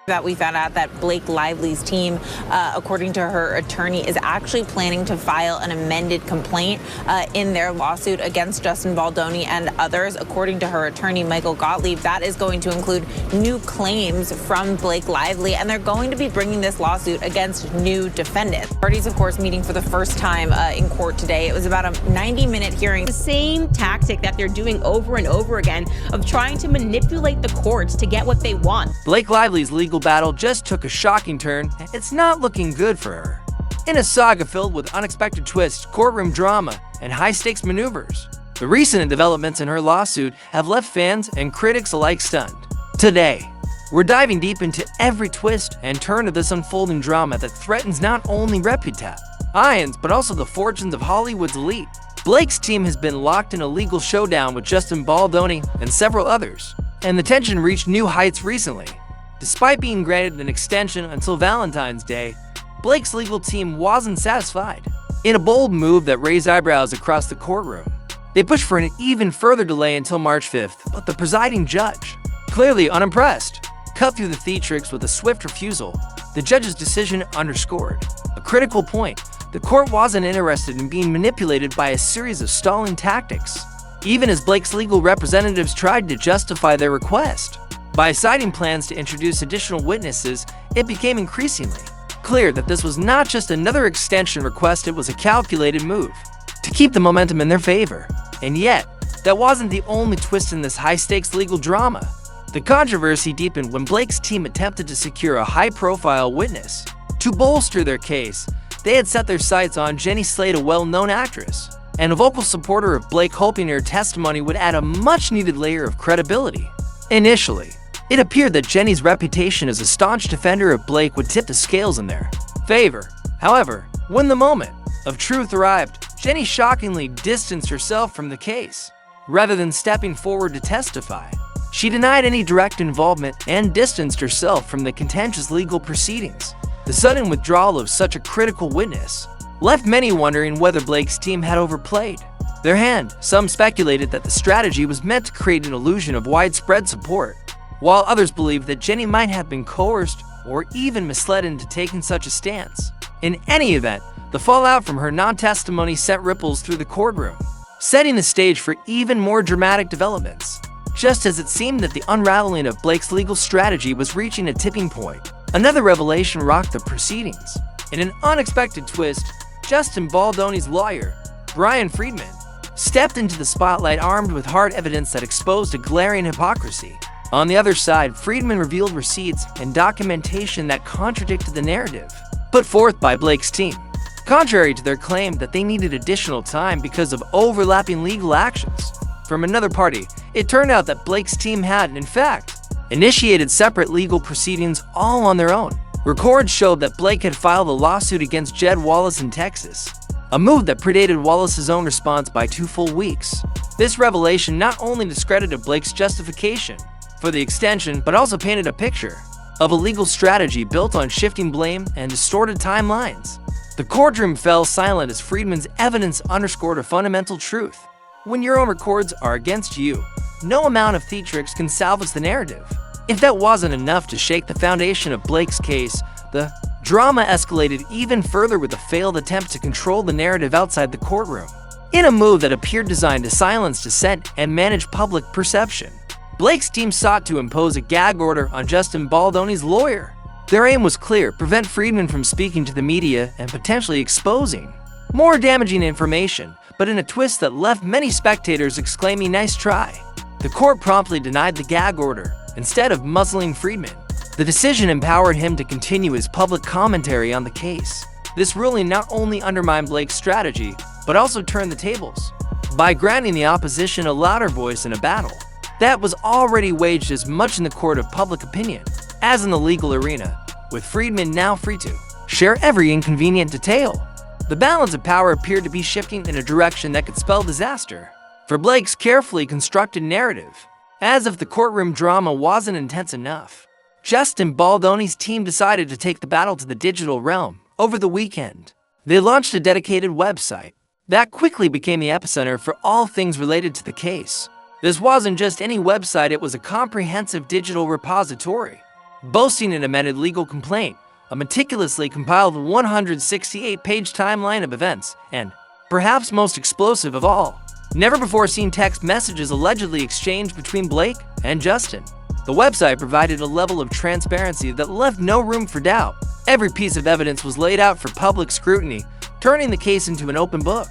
That we found out that Blake Lively's team, according to her attorney, is actually planning to file an amended complaint in their lawsuit against Justin Baldoni and others. According to her attorney, Michael Gottlieb, that is going to include new claims from Blake Lively, and they're going to be bringing this lawsuit against new defendants. Parties, of course, meeting for the first time in court today. It was about a 90-minute hearing. The same tactic that they're doing over and over again of trying to manipulate the courts to get what they want. Blake Lively's legal battle just took a shocking turn. It's not looking good for her. In a saga filled with unexpected twists, courtroom drama, and high-stakes maneuvers, the recent developments in her lawsuit have left fans and critics alike stunned. Today, we're diving deep into every twist and turn of this unfolding drama that threatens not only reputations, but also the fortunes of Hollywood's elite. Blake's team has been locked in a legal showdown with Justin Baldoni and several others, and the tension reached new heights recently. Despite being granted an extension until Valentine's Day, Blake's legal team wasn't satisfied. In a bold move that raised eyebrows across the courtroom, they pushed for an even further delay until March 5th, but the presiding judge, clearly unimpressed, cut through the theatrics with a swift refusal. The judge's decision underscored a critical point. The court wasn't interested in being manipulated by a series of stalling tactics, even as Blake's legal representatives tried to justify their request. By citing plans to introduce additional witnesses, it became increasingly clear that this was not just another extension request, it was a calculated move to keep the momentum in their favor. And yet, that wasn't the only twist in this high-stakes legal drama. The controversy deepened when Blake's team attempted to secure a high-profile witness. To bolster their case, they had set their sights on Jenny Slate, a well-known actress, and a vocal supporter of Blake, hoping her testimony would add a much-needed layer of credibility. Initially, it appeared that Jenny's reputation as a staunch defender of Blake would tip the scales in their favor. However, when the moment of truth arrived, Jenny shockingly distanced herself from the case. Rather than stepping forward to testify, she denied any direct involvement and distanced herself from the contentious legal proceedings. The sudden withdrawal of such a critical witness left many wondering whether Blake's team had overplayed their hand. Some speculated that the strategy was meant to create an illusion of widespread support, while others believed that Jenny might have been coerced or even misled into taking such a stance. In any event, the fallout from her non-testimony sent ripples through the courtroom, setting the stage for even more dramatic developments. Just as it seemed that the unraveling of Blake's legal strategy was reaching a tipping point, another revelation rocked the proceedings. In an unexpected twist, Justin Baldoni's lawyer, Brian Friedman, stepped into the spotlight armed with hard evidence that exposed a glaring hypocrisy. On the other side, Friedman revealed receipts and documentation that contradicted the narrative put forth by Blake's team. Contrary to their claim that they needed additional time because of overlapping legal actions from another party, it turned out that Blake's team had, in fact, initiated separate legal proceedings all on their own. Records showed that Blake had filed a lawsuit against Jed Wallace in Texas, a move that predated Wallace's own response by 2 full weeks. This revelation not only discredited Blake's justification for the extension, but also painted a picture of a legal strategy built on shifting blame and distorted timelines. The courtroom fell silent as Friedman's evidence underscored a fundamental truth. When your own records are against you, no amount of theatrics can salvage the narrative. If that wasn't enough to shake the foundation of Blake's case, the drama escalated even further with a failed attempt to control the narrative outside the courtroom. In a move that appeared designed to silence dissent and manage public perception, Blake's team sought to impose a gag order on Justin Baldoni's lawyer. Their aim was clear: prevent Friedman from speaking to the media and potentially exposing more damaging information, but in a twist that left many spectators exclaiming, "Nice try." The court promptly denied the gag order. Instead of muzzling Friedman, the decision empowered him to continue his public commentary on the case. This ruling not only undermined Blake's strategy, but also turned the tables by granting the opposition a louder voice in a battle that was already waged as much in the court of public opinion as in the legal arena, with Friedman now free to share every inconvenient detail. The balance of power appeared to be shifting in a direction that could spell disaster for Blake's carefully constructed narrative. As if the courtroom drama wasn't intense enough, Justin Baldoni's team decided to take the battle to the digital realm. Over the weekend, they launched a dedicated website that quickly became the epicenter for all things related to the case. This wasn't just any website, it was a comprehensive digital repository boasting an amended legal complaint, a meticulously compiled 168-page timeline of events, and, perhaps most explosive of all, never-before-seen text messages allegedly exchanged between Blake and Justin. The website provided a level of transparency that left no room for doubt. Every piece of evidence was laid out for public scrutiny, turning the case into an open book.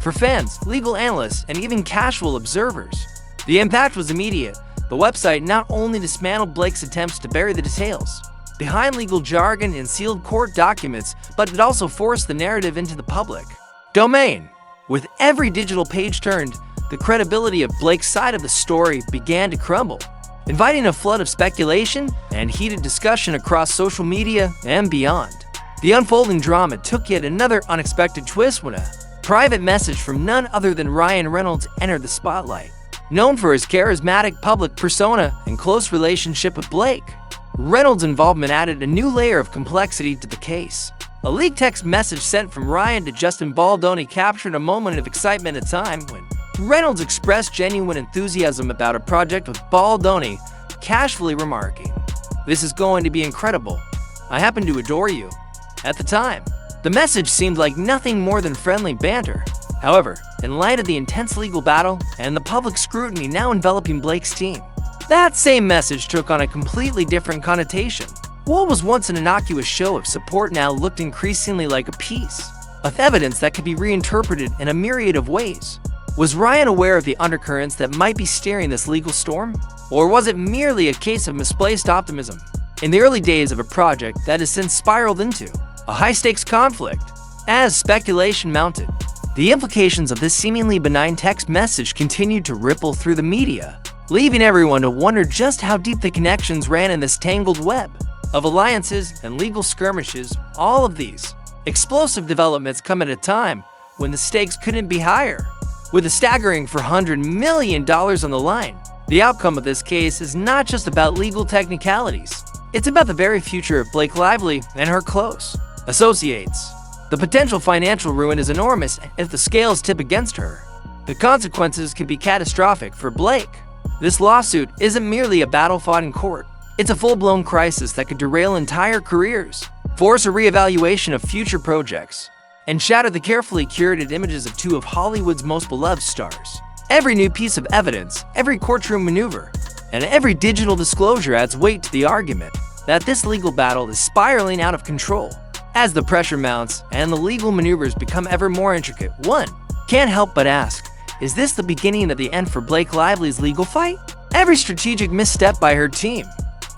For fans, legal analysts, and even casual observers, the impact was immediate. The website not only dismantled Blake's attempts to bury the details behind legal jargon and sealed court documents, but it also forced the narrative into the public domain. With every digital page turned, the credibility of Blake's side of the story began to crumble, inviting a flood of speculation and heated discussion across social media and beyond. The unfolding drama took yet another unexpected twist when a private message from none other than Ryan Reynolds entered the spotlight. Known for his charismatic public persona and close relationship with Blake, Reynolds' involvement added a new layer of complexity to the case. A leaked text message sent from Ryan to Justin Baldoni captured a moment of excitement at a time when Reynolds expressed genuine enthusiasm about a project with Baldoni, casually remarking, "This is going to be incredible. I happen to adore you." At the time, the message seemed like nothing more than friendly banter. However, in light of the intense legal battle and the public scrutiny now enveloping Blake's team, that same message took on a completely different connotation. What was once an innocuous show of support now looked increasingly like a piece of evidence that could be reinterpreted in a myriad of ways. Was Ryan aware of the undercurrents that might be steering this legal storm? Or was it merely a case of misplaced optimism in the early days of a project that has since spiraled into a high-stakes conflict? As speculation mounted, the implications of this seemingly benign text message continued to ripple through the media, leaving everyone to wonder just how deep the connections ran in this tangled web of alliances and legal skirmishes. All of these explosive developments come at a time when the stakes couldn't be higher. With a staggering $400 million on the line, the outcome of this case is not just about legal technicalities. It's about the very future of Blake Lively and her close associates. The potential financial ruin is enormous if the scales tip against her. The consequences could be catastrophic for Blake. This lawsuit isn't merely a battle fought in court. It's a full-blown crisis that could derail entire careers, force a reevaluation of future projects, and shatter the carefully curated images of two of Hollywood's most beloved stars. Every new piece of evidence, every courtroom maneuver, and every digital disclosure adds weight to the argument that this legal battle is spiraling out of control. As the pressure mounts and the legal maneuvers become ever more intricate, one can't help but ask, is this the beginning of the end for Blake Lively's legal fight? Every strategic misstep by her team,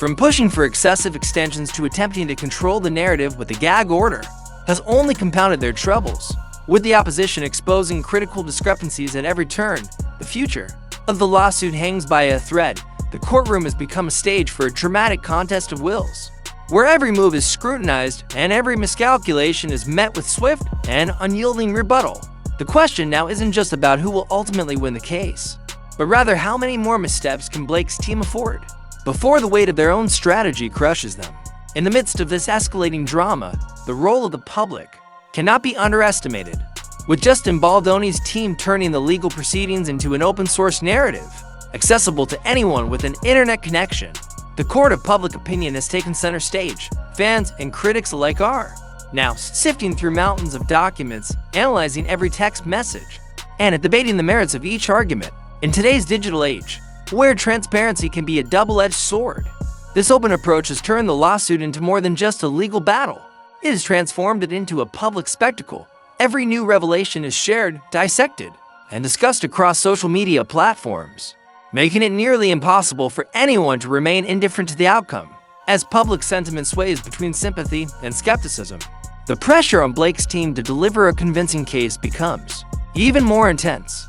from pushing for excessive extensions to attempting to control the narrative with a gag order, has only compounded their troubles. With the opposition exposing critical discrepancies at every turn, the future of the lawsuit hangs by a thread. The courtroom has become a stage for a dramatic contest of wills, where every move is scrutinized and every miscalculation is met with swift and unyielding rebuttal. The question now isn't just about who will ultimately win the case, but rather how many more missteps can Blake's team afford before the weight of their own strategy crushes them. In the midst of this escalating drama, the role of the public cannot be underestimated. With Justin Baldoni's team turning the legal proceedings into an open-source narrative, accessible to anyone with an internet connection, the court of public opinion has taken center stage. Fans and critics alike are now sifting through mountains of documents, analyzing every text message, and debating the merits of each argument. In today's digital age, where transparency can be a double-edged sword, this open approach has turned the lawsuit into more than just a legal battle. It has transformed it into a public spectacle. Every new revelation is shared, dissected, and discussed across social media platforms, making it nearly impossible for anyone to remain indifferent to the outcome. As public sentiment sways between sympathy and skepticism, the pressure on Blake's team to deliver a convincing case becomes even more intense.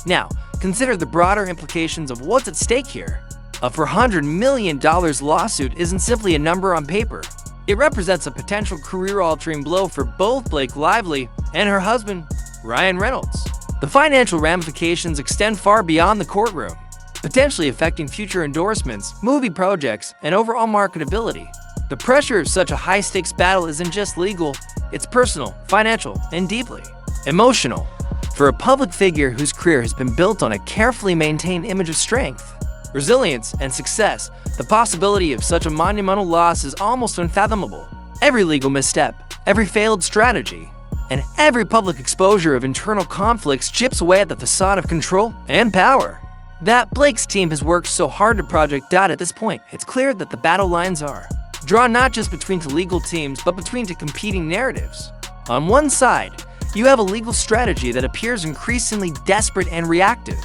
Now, consider the broader implications of what's at stake here. A $400 million lawsuit isn't simply a number on paper. It represents a potential career-altering blow for both Blake Lively and her husband, Ryan Reynolds. The financial ramifications extend far beyond the courtroom, potentially affecting future endorsements, movie projects, and overall marketability. The pressure of such a high-stakes battle isn't just legal, it's personal, financial, and deeply emotional. For a public figure whose career has been built on a carefully maintained image of strength, resilience, and success, the possibility of such a monumental loss is almost unfathomable. Every legal misstep, every failed strategy, and every public exposure of internal conflicts chips away at the facade of control and power that Blake's team has worked so hard to project. At this point, it's clear that the battle lines are drawn not just between two legal teams, but between two competing narratives. On one side, you have a legal strategy that appears increasingly desperate and reactive,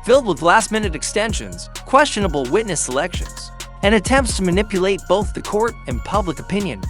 filled with last-minute extensions, questionable witness selections, and attempts to manipulate both the court and public opinion.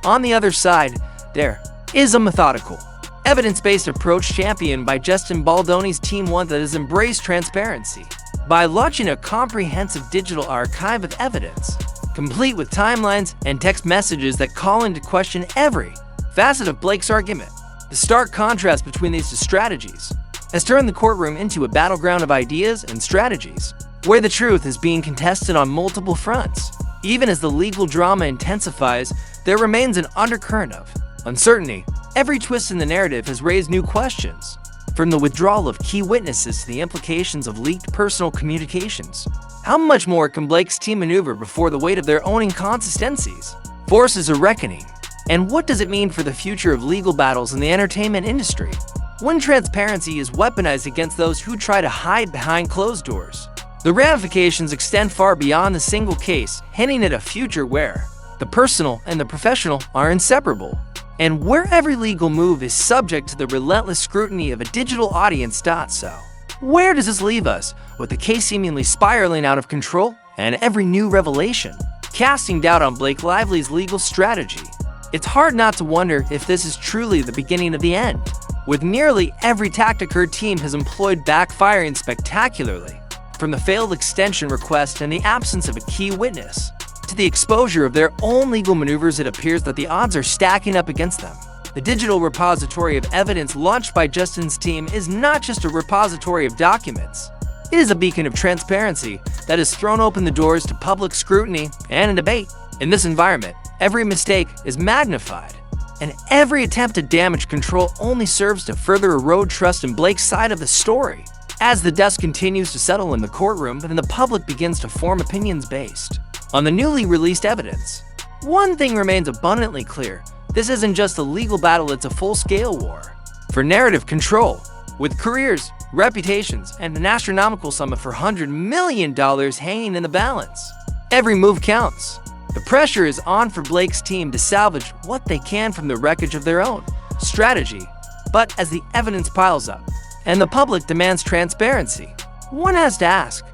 On the other side, there is a methodical, evidence-based approach championed by Justin Baldoni's team, one that has embraced transparency by launching a comprehensive digital archive of evidence, complete with timelines and text messages that call into question every facet of Blake's argument. The stark contrast between these two strategies has turned the courtroom into a battleground of ideas and strategies, where the truth is being contested on multiple fronts. Even as the legal drama intensifies, there remains an undercurrent of uncertainty. Every twist in the narrative has raised new questions, from the withdrawal of key witnesses to the implications of leaked personal communications. How much more can Blake's team maneuver before the weight of their own inconsistencies forces a reckoning? And what does it mean for the future of legal battles in the entertainment industry, when transparency is weaponized against those who try to hide behind closed doors? The ramifications extend far beyond the single case, hinting at a future where the personal and the professional are inseparable, and where every legal move is subject to the relentless scrutiny of a digital audience. So, where does this leave us, with the case seemingly spiraling out of control and every new revelation casting doubt on Blake Lively's legal strategy? It's hard not to wonder if this is truly the beginning of the end, with nearly every tactic her team has employed backfiring spectacularly, from the failed extension request and the absence of a key witness, to the exposure of their own legal maneuvers. It appears that the odds are stacking up against them. The digital repository of evidence launched by Justin's team is not just a repository of documents. It is a beacon of transparency that has thrown open the doors to public scrutiny and a debate. In this environment, every mistake is magnified, and every attempt to damage control only serves to further erode trust in Blake's side of the story. As the dust continues to settle in the courtroom and the public begins to form opinions based on the newly released evidence, one thing remains abundantly clear: this isn't just a legal battle, it's a full-scale war for narrative control, with careers, reputations, and an astronomical sum of $400 million hanging in the balance. Every move counts. The pressure is on for Blake's team to salvage what they can from the wreckage of their own strategy. But as the evidence piles up and the public demands transparency, one has to ask,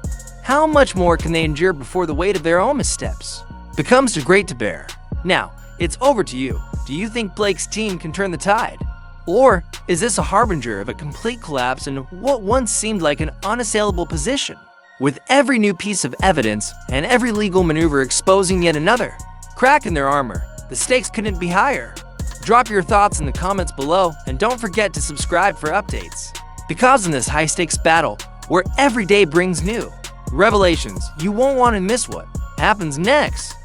how much more can they endure before the weight of their own missteps becomes too great to bear? Now, it's over to you. Do you think Blake's team can turn the tide? Or is this a harbinger of a complete collapse in what once seemed like an unassailable position? With every new piece of evidence and every legal maneuver exposing yet another crack in their armor, the stakes couldn't be higher. Drop your thoughts in the comments below, and don't forget to subscribe for updates. Because in this high-stakes battle, where every day brings new revelations, you won't want to miss what happens next.